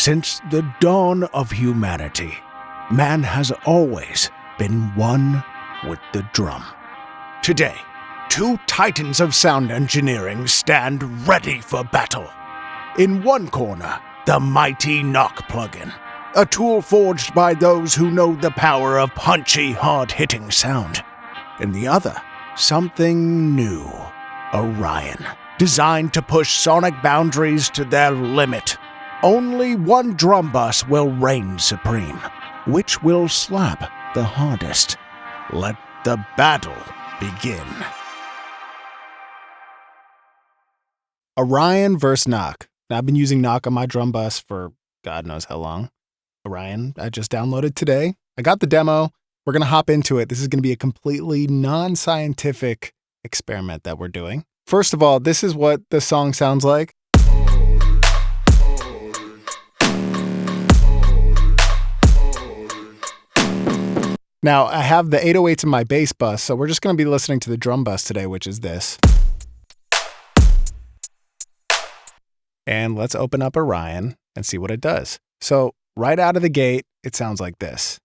Since the dawn of humanity, man has always been one with the drum. Today, two titans of sound engineering stand ready for battle. In one corner, the mighty knock plugin, a tool forged by those who know the power of punchy, hard-hitting sound. In the other, something new, Orion, designed to push sonic boundaries to their limit. Only one drum bus will reign supreme. Which will slap the hardest? Let the battle begin. Orion versus knock. Now, I've been using knock on my drum bus for God knows how long. Orion, I just downloaded today. I got the demo. We're going to hop into it. This is going to be a completely non-scientific experiment that we're doing. First of all, this is what the song sounds like. Now, I have the 808s in my bass bus, so we're just going to be listening to the drum bus today, which is this. And let's open up Orion and see what it does. So right out of the gate, it sounds like this.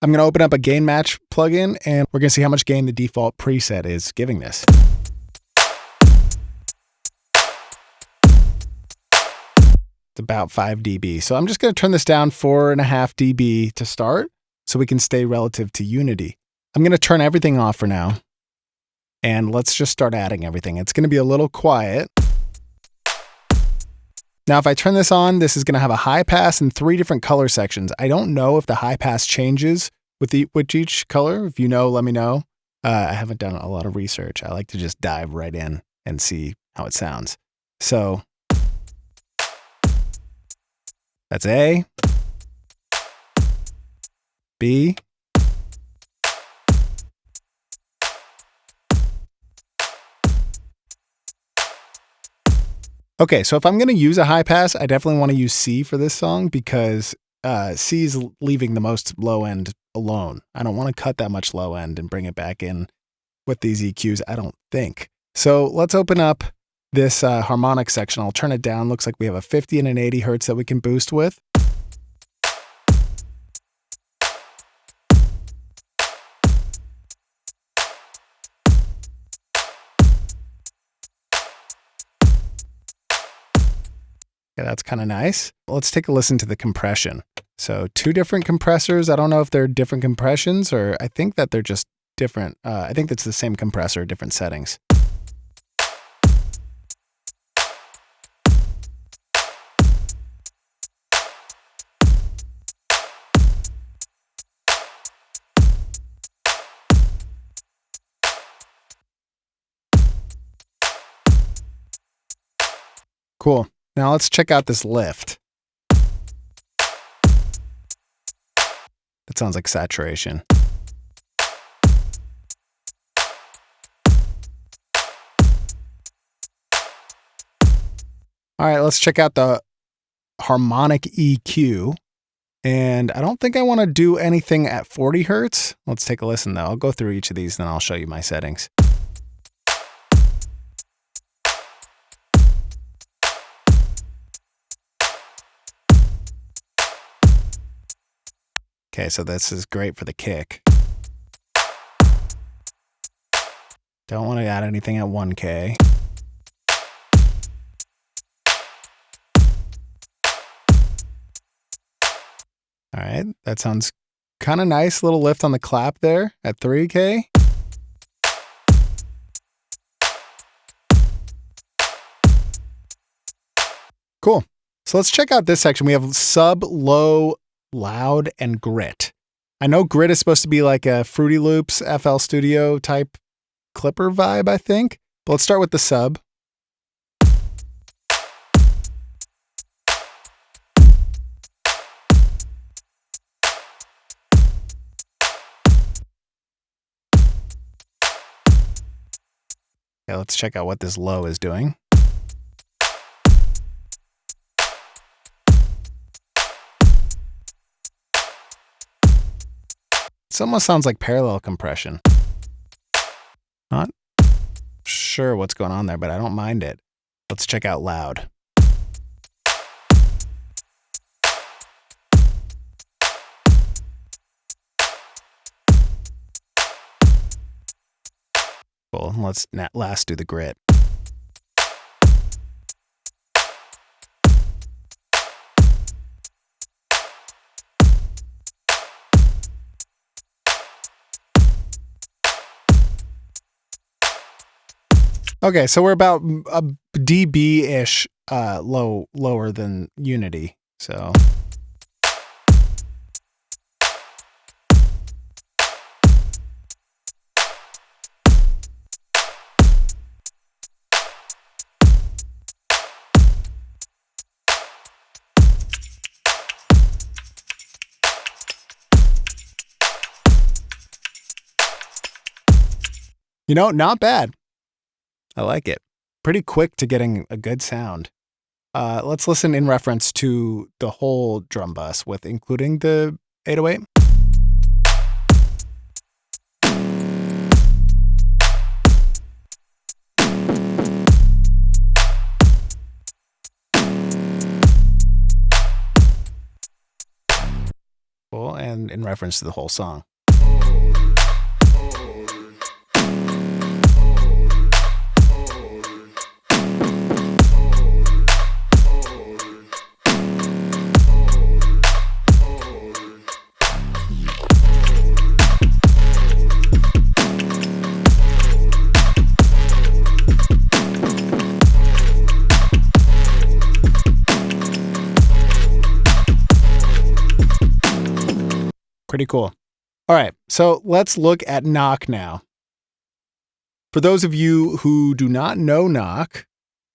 I'm going to open up a gain match plugin, and we're going to see how much gain the default preset is giving this. It's about 5 dB. So I'm just going to turn this down 4.5 dB to start so we can stay relative to unity. I'm going to turn everything off for now. And let's just start adding everything. It's going to be a little quiet. Now, if I turn this on, this is going to have a high pass and 3 different color sections. I don't know if the high pass changes with each color. If you know, let me know. I haven't done a lot of research. I like to just dive right in and see how it sounds. So that's A, B, okay, so if I'm going to use a high pass, I definitely want to use C for this song because C is leaving the most low end alone. I don't want to cut that much low end and bring it back in with these EQs, I don't think. So let's open up this harmonic section. I'll turn it down. Looks like we have a 50 and an 80 hertz that we can boost with. Yeah, that's kind of nice. Let's take a listen to the compression. So 2 different compressors. I don't know if they're different compressions or I think that they're just different. I think it's the same compressor, different settings. Cool. Now let's check out this lift. That sounds like saturation. All right, let's check out the harmonic EQ. And I don't think I want to do anything at 40 hertz. Let's take a listen though. I'll go through each of these, then I'll show you my settings. Okay, so this is great for the kick. Don't want to add anything at 1K. All right, that sounds kind of nice. Little lift on the clap there at 3K. Cool. So let's check out this section. We have sub, low, loud, and grit. I know grit is supposed to be like a Fruity Loops FL Studio type clipper vibe, I think. But let's start with the sub. Okay, let's check out what this low is doing. This almost sounds like parallel compression. Not sure what's going on there, but I don't mind it. Let's check out loud. Cool. Let's last do the grit. Okay, so we're about a dB-ish lower than Unity. So not bad. I like it. Pretty quick to getting a good sound. Let's listen in reference to the whole drum bus with including the 808. Cool, and in reference to the whole song. Pretty cool. All right, so let's look at knock now. For those of you who do not know knock,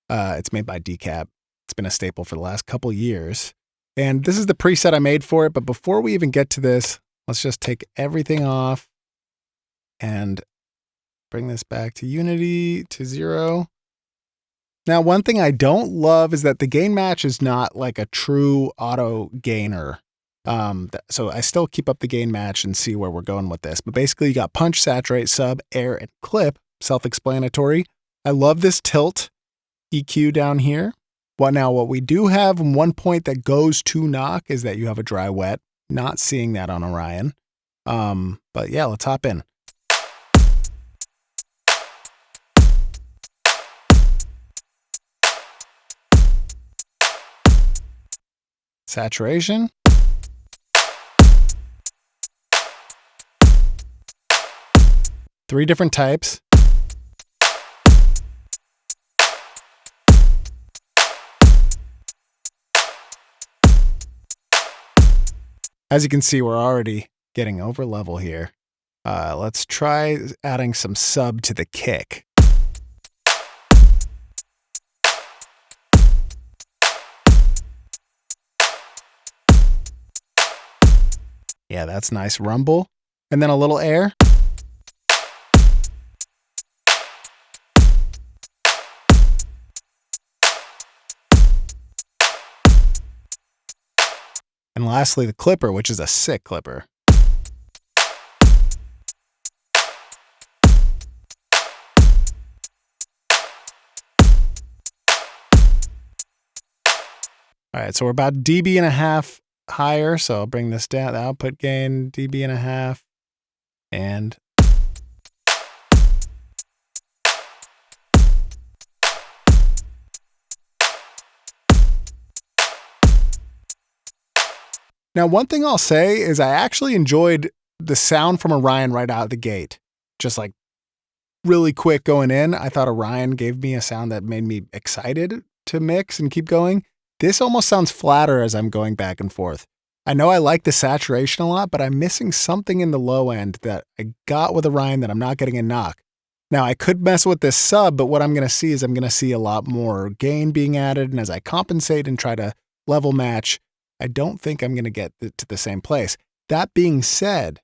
it's made by Decap. It's been a staple for the last couple years. And this is the preset I made for it. But before we even get to this, let's just take everything off and bring this back to Unity to 0. Now, one thing I don't love is that the gain match is not like a true auto gainer. So I still keep up the gain match and see where we're going with this. But basically you got punch, saturate, sub, air, and clip. Self-explanatory. I love this tilt EQ down here. What we do have one point that goes to knock is that you have a dry wet. Not seeing that on Orion. But yeah, let's hop in. Saturation. Three different types. As you can see, we're already getting over level here. Let's try adding some sub to the kick. Yeah, that's nice rumble. And then a little air. And lastly, the clipper, which is a sick clipper. All right, so we're about dB and a half higher, so I'll bring this down, the output gain, dB and a half, and now, one thing I'll say is I actually enjoyed the sound from Orion right out of the gate. Just like really quick going in. I thought Orion gave me a sound that made me excited to mix and keep going. This almost sounds flatter as I'm going back and forth. I know I like the saturation a lot, but I'm missing something in the low end that I got with Orion that I'm not getting in knock. Now, I could mess with this sub, but what I'm going to see is I'm going to see a lot more gain being added. And as I compensate and try to level match, I don't think I'm going to get to the same place. That being said,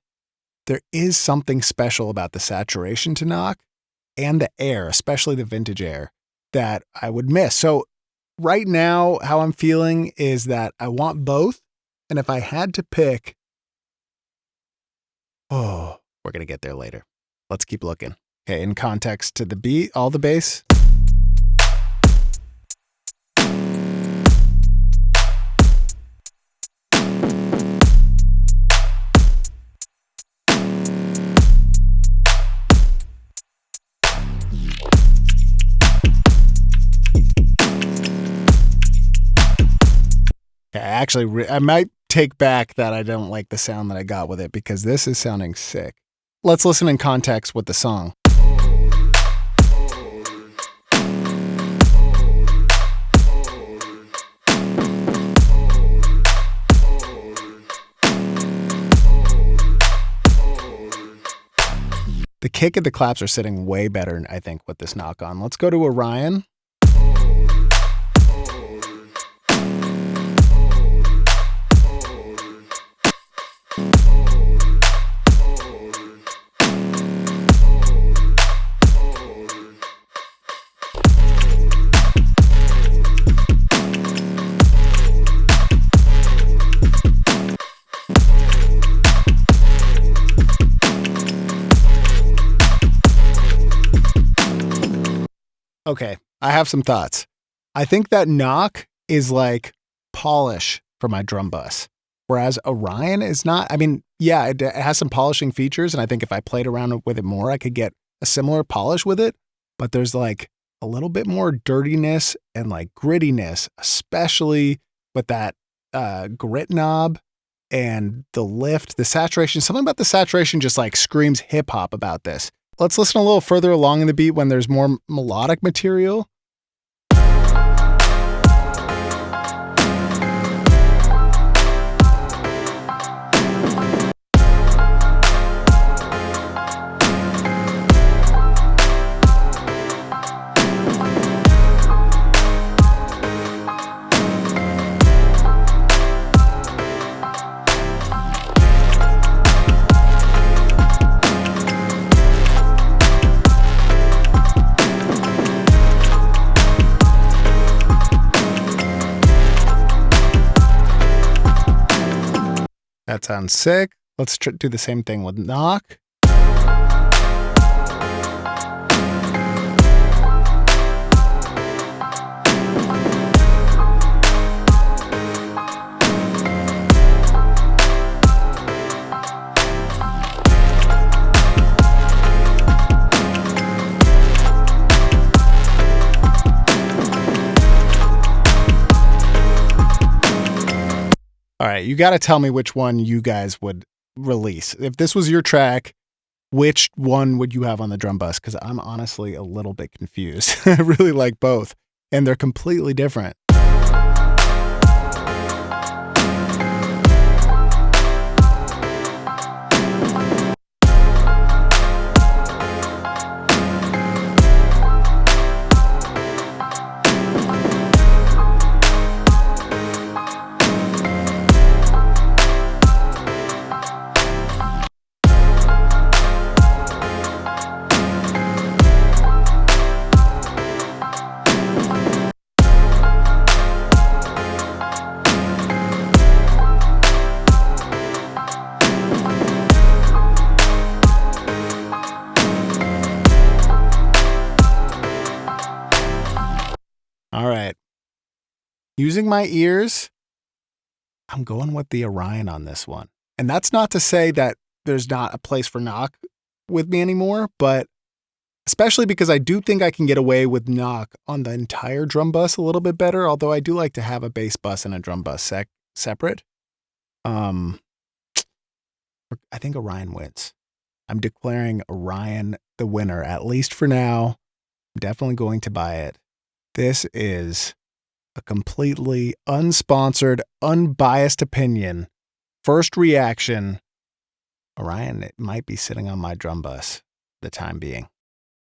there is something special about the saturation to knock and the air, especially the vintage air, that I would miss. So right now, how I'm feeling is that I want both. And if I had to pick, we're going to get there later. Let's keep looking. Okay, in context to the beat, all the bass. actually, I might take back that I don't like the sound that I got with it because this is sounding sick. Let's listen in context with the song. The kick and the claps are sitting way better, I think, with this knock on. Let's go to Orion. Okay, I have some thoughts. I think that knock is like polish for my drum bus, whereas Orion is not. I mean, yeah, it has some polishing features, and I think if I played around with it more, I could get a similar polish with it, but there's like a little bit more dirtiness and like grittiness, especially with that grit knob and the lift, the saturation. Something about the saturation just like screams hip hop about this. Let's listen a little further along in the beat when there's more melodic material. That sounds sick. Let's do the same thing with knock. All right, you got to tell me which one you guys would release. If this was your track, which one would you have on the drum bus? Because I'm honestly a little bit confused. I really like both, and they're completely different. All right. Using my ears, I'm going with the Orion on this one. And that's not to say that there's not a place for knock with me anymore, but especially because I do think I can get away with knock on the entire drum bus a little bit better, although I do like to have a bass bus and a drum bus separate. I think Orion wins. I'm declaring Orion the winner, at least for now. I'm definitely going to buy it. This is a completely unsponsored, unbiased opinion. First reaction, Orion, it might be sitting on my drum bus for the time being.